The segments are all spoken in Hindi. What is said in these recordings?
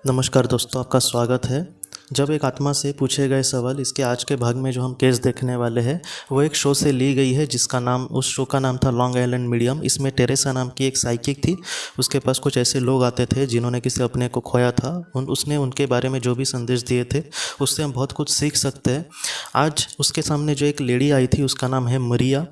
नमस्कार दोस्तों, आपका स्वागत है। जब एक आत्मा से पूछे गए सवाल, इसके आज के भाग में जो हम केस देखने वाले हैं वो एक शो से ली गई है जिसका नाम, उस शो का नाम था लॉन्ग आइलैंड मीडियम। इसमें टेरेसा नाम की एक साइकिक थी। उसके पास कुछ ऐसे लोग आते थे जिन्होंने किसी अपने को खोया था। उसने उनके बारे में जो भी संदेश दिए थे उससे हम बहुत कुछ सीख सकते हैं। आज उसके सामने जो एक लेडी आई थी उसका नाम है मरिया।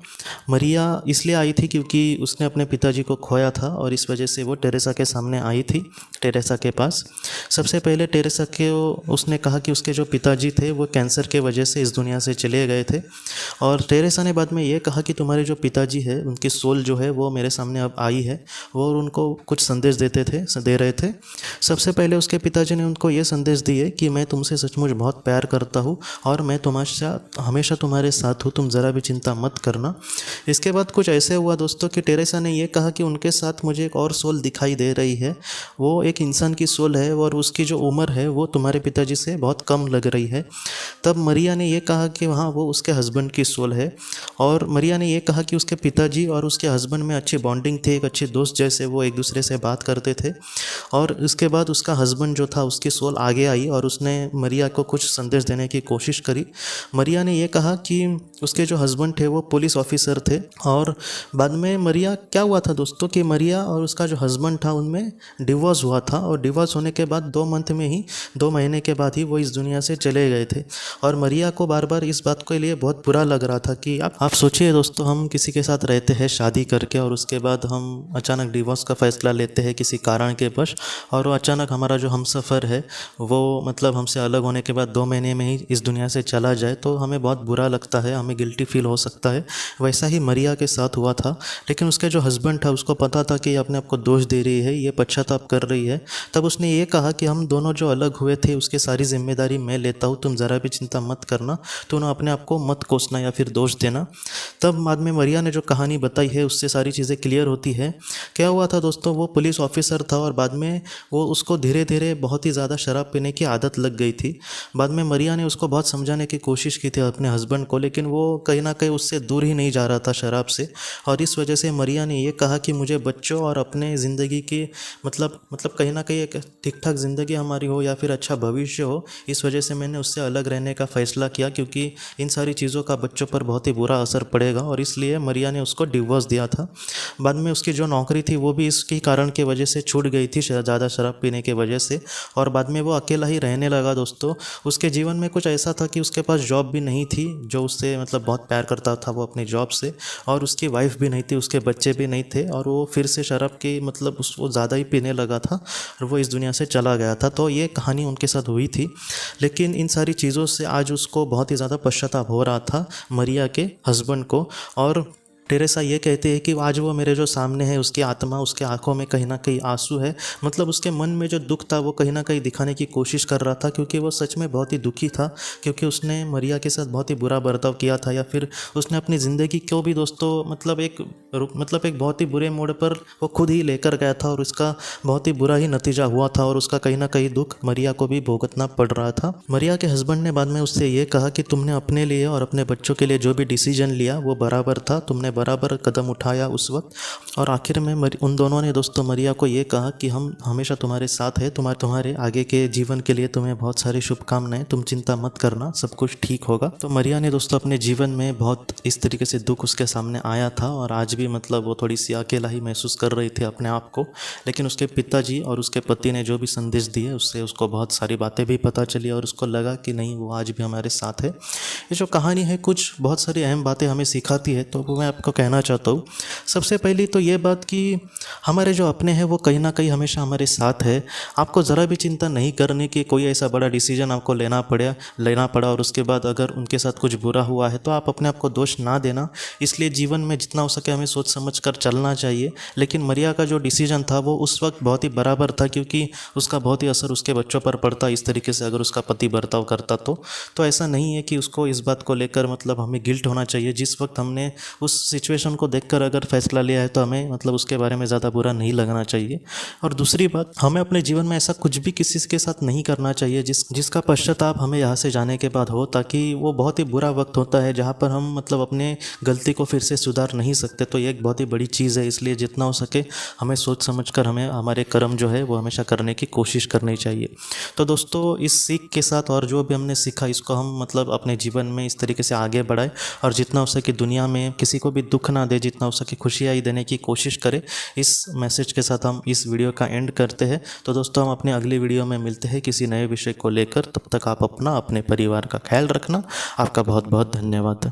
मरिया इसलिए आई थी क्योंकि उसने अपने पिताजी को खोया था और इस वजह से वो टेरेसा के सामने आई थी, टेरेसा के पास। सबसे पहले टेरेसा के उसने कहा कि उसके जो पिताजी थे वो कैंसर के वजह से इस दुनिया से चले गए थे। और टेरेसा ने बाद में ये कहा कि तुम्हारे जो पिताजी है उनकी सोल जो है वो मेरे सामने अब आई है, वो और उनको कुछ संदेश दे रहे थे। सबसे पहले उसके पिताजी ने उनको ये संदेश दिए कि मैं तुमसे सचमुच बहुत प्यार करता हूँ और मैं हमेशा तुम्हारे साथ हूँ, तुम ज़रा भी चिंता मत करना। इसके बाद कुछ ऐसे हुआ दोस्तों कि टेरेसा ने ये कहा कि उनके साथ मुझे एक और सोल दिखाई दे रही है। वो एक इंसान की सोल है और उसकी जो उम्र है वो तुम्हारे पिताजी से बहुत कम लग रही है। तब मरिया ने ये कहा कि हाँ, वो उसके हस्बैंड की सोल है। और मरिया ने ये कहा कि उसके पिताजी और उसके हस्बैंड में अच्छी बॉन्डिंग थी, एक अच्छे दोस्त जैसे वो एक दूसरे से बात करते थे। और उसके बाद उसका हस्बैंड जो था उसकी सोल आगे आई और उसने मरिया को कुछ संदेश देने की कोशिश करी। मरिया ने ये कहा कि उसके जो हस्बैंड थे वो पुलिस ऑफिसर थे। और बाद में मरिया क्या हुआ था दोस्तों कि मरिया और उसका जो हस्बैंड था उनमें डिवोर्स हुआ था और डिवोर्स होने के बाद 2 महीने के बाद ही वो इस दुनिया से चले गए थे। और मरिया को बार बार इस बात के लिए बहुत बुरा लग रहा था कि आप सोचिए दोस्तों, हम किसी के साथ रहते हैं शादी करके और उसके बाद हम अचानक डिवोर्स का फैसला लेते हैं किसी कारण के वश, और वो अचानक हमारा जो हमसफ़र है वो मतलब हमसे अलग होने के बाद 2 महीने में ही इस दुनिया से चला जाए, तो हमें बहुत बुरा लगता है, हमें गिल्टी फील हो सकता है। वैसा ही मरिया के साथ हुआ था। लेकिन उसके जो हस्बैंड था उसको पता था कि ये अपने आप को दोष दे रही है, ये पश्चाताप कर रही है। तब उसने ये कहा कि हम दोनों जो अलग हुए थे उसकी सारी जिम्मेदारी मैं लेता हूँ, तुम ज़रा भी चिंता मत करना, तुम अपने आप को मत कोसना या फिर दोष देना। तब बाद में मरिया ने जो कहानी बताई है उससे सारी चीज़ें क्लियर होती है। क्या हुआ था दोस्तों, वो पुलिस ऑफिसर था और बाद में वो उसको धीरे धीरे बहुत ही ज़्यादा शराब पीने की आदत लग गई थी। बाद में मरिया ने उसको बहुत समझाने की कोशिश की थी अपने हस्बैंड को, लेकिन वो कहीं ना कहीं उससे दूर ही नहीं जा रहा था शराब से। और इस वजह से मरिया ने ये कहा कि मुझे बच्चों और अपने ज़िंदगी की मतलब कहीं ना कहीं एक ठीक ठाक ज़िंदगी हमारी हो या फिर अच्छा भविष्य हो, इस वजह से मैंने उससे अलग रहने का फ़ैसला किया, क्योंकि इन सारी चीज़ों का बच्चों पर बहुत ही बुरा असर पड़ेगा। और इसलिए मरिया ने उसको डिवोर्स दिया था। बाद में उसकी जो नौकरी थी वो भी इसके कारण की वजह से छूट गई थी, ज़्यादा शराब पीने की वजह से। और बाद में वो अकेला ही रहने लगा दोस्तों। उसके जीवन में कुछ ऐसा था कि उसके पास जॉब भी नहीं थी, जो उससे मतलब बहुत प्यार करता था वो अपनी जॉब से, और उसकी वाइफ भी नहीं थी, उसके बच्चे भी नहीं थे, और वो फिर से शराब की मतलब उसको ज़्यादा ही पीने लगा था और वो इस दुनिया से चला गया था। तो ये कहानी उनके साथ हुई थी। लेकिन इन सारी चीज़ों से आज उसको बहुत ही ज़्यादा पश्चाताप हो रहा था, मरिया के हस्बैंड को। और टेरेसा ये कहती है कि आज वो मेरे जो सामने है, उसकी आत्मा, उसके आंखों में कहीं ना कहीं आंसू है। मतलब उसके मन में जो दुख था वो कहीं ना कहीं दिखाने की कोशिश कर रहा था, क्योंकि वो सच में बहुत ही दुखी था, क्योंकि उसने मरिया के साथ बहुत ही बुरा बर्ताव किया था, या फिर उसने अपनी ज़िंदगी को भी दोस्तों मतलब एक बहुत ही बुरे मोड़ पर वो खुद ही लेकर गया था, और उसका बहुत ही बुरा ही नतीजा हुआ था, और उसका कहीं ना कहीं दुख मरिया को भी भुगतना पड़ रहा था। मरिया के हस्बैंड ने बाद में उससे ये कहा कि तुमने अपने लिए और अपने बच्चों के लिए जो भी डिसीजन लिया वो बराबर था, तुमने बराबर कदम उठाया उस वक्त। और आखिर में उन दोनों ने दोस्तों मरिया को ये कहा कि हम हमेशा तुम्हारे साथ है, तुम्हारे आगे के जीवन के लिए तुम्हें बहुत सारी शुभकामनाएं, तुम चिंता मत करना, सब कुछ ठीक होगा। तो मरिया ने दोस्तों अपने जीवन में बहुत इस तरीके से दुख उसके सामने आया था, और आज भी मतलब वो थोड़ी सी अकेला ही महसूस कर रही थी अपने आप को। लेकिन उसके पिताजी और उसके पति ने जो भी संदेश दिए उससे उसको बहुत सारी बातें भी पता चली, और उसको लगा कि नहीं, वो आज भी हमारे साथ है। ये जो कहानी है कुछ बहुत सारी अहम बातें हमें सिखाती है, तो वो मैं आपको कहना चाहता हूँ। सबसे पहली तो ये बात कि हमारे जो अपने हैं वो कहीं ना कहीं हमेशा हमारे साथ है। आपको ज़रा भी चिंता नहीं करने की, कोई ऐसा बड़ा डिसीजन आपको लेना पड़ा और उसके बाद अगर उनके साथ कुछ बुरा हुआ है तो आप अपने आप को दोष ना देना। इसलिए जीवन में जितना हो सके हमें सोच समझ कर चलना चाहिए। लेकिन मरिया का जो डिसीजन था वो उस वक्त बहुत ही बराबर था, क्योंकि उसका बहुत ही असर उसके बच्चों पर पड़ता इस तरीके से अगर उसका पति बर्ताव करता तो ऐसा नहीं है कि उसको इस बात को लेकर मतलब हमें गिल्ट होना चाहिए। जिस वक्त हमने उस सिचुएशन को देखकर अगर फैसला लिया है तो हमें मतलब उसके बारे में ज़्यादा बुरा नहीं लगना चाहिए। और दूसरी बात, हमें अपने जीवन में ऐसा कुछ भी किसी के साथ नहीं करना चाहिए जिसका पश्चाताप हमें यहाँ से जाने के बाद हो, ताकि वो बहुत ही बुरा वक्त होता है जहाँ पर हम मतलब अपने गलती को फिर से सुधार नहीं सकते। तो ये एक बहुत ही बड़ी चीज़ है, इसलिए जितना हो सके हमें सोच समझकर हमें हमारे कर्म जो है वो हमेशा करने की कोशिश करनी चाहिए। तो दोस्तों, इस सीख के साथ और जो भी हमने सीखा इसको हम मतलब अपने जीवन में इस तरीके से आगे बढ़ाएं और जितना हो सके दुनिया में किसी को भी दुख ना दे, जितना हो सके खुशियाँ ही देने की कोशिश करें। इस मैसेज के साथ हम इस वीडियो का एंड करते हैं। तो दोस्तों, हम अपने अगली वीडियो में मिलते हैं किसी नए विषय को लेकर। तब तक आप अपना अपने परिवार का ख्याल रखना। आपका बहुत बहुत धन्यवाद।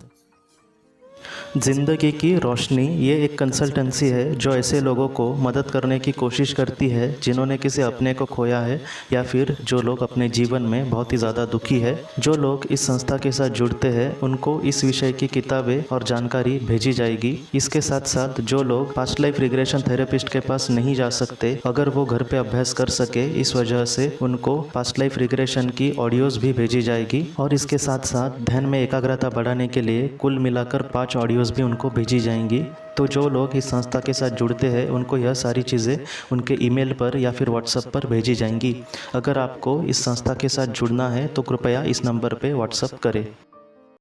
ज़िंदगी की रोशनी ये एक कंसल्टेंसी है जो ऐसे लोगों को मदद करने की कोशिश करती है जिन्होंने किसी अपने को खोया है या फिर जो लोग अपने जीवन में बहुत ही ज़्यादा दुखी है। जो लोग इस संस्था के साथ जुड़ते हैं उनको इस विषय की किताबें और जानकारी भेजी जाएगी। इसके साथ साथ जो लोग पास्ट लाइफ रिग्रेशन थेरेपिस्ट के पास नहीं जा सकते, अगर वो घर पे अभ्यास कर सके, इस वजह से उनको पास्ट लाइफ रिग्रेशन की ऑडियोज़ भी भेजी जाएगी। और इसके साथ साथ ध्यान में एकाग्रता बढ़ाने के लिए कुल मिलाकर 5 ऑडियोज़ भी उनको भेजी जाएंगी। तो जो लोग इस संस्था के साथ जुड़ते हैं उनको यह सारी चीज़ें उनके ईमेल पर या फिर व्हाट्सएप पर भेजी जाएंगी। अगर आपको इस संस्था के साथ जुड़ना है तो कृपया इस नंबर पे व्हाट्सएप करें।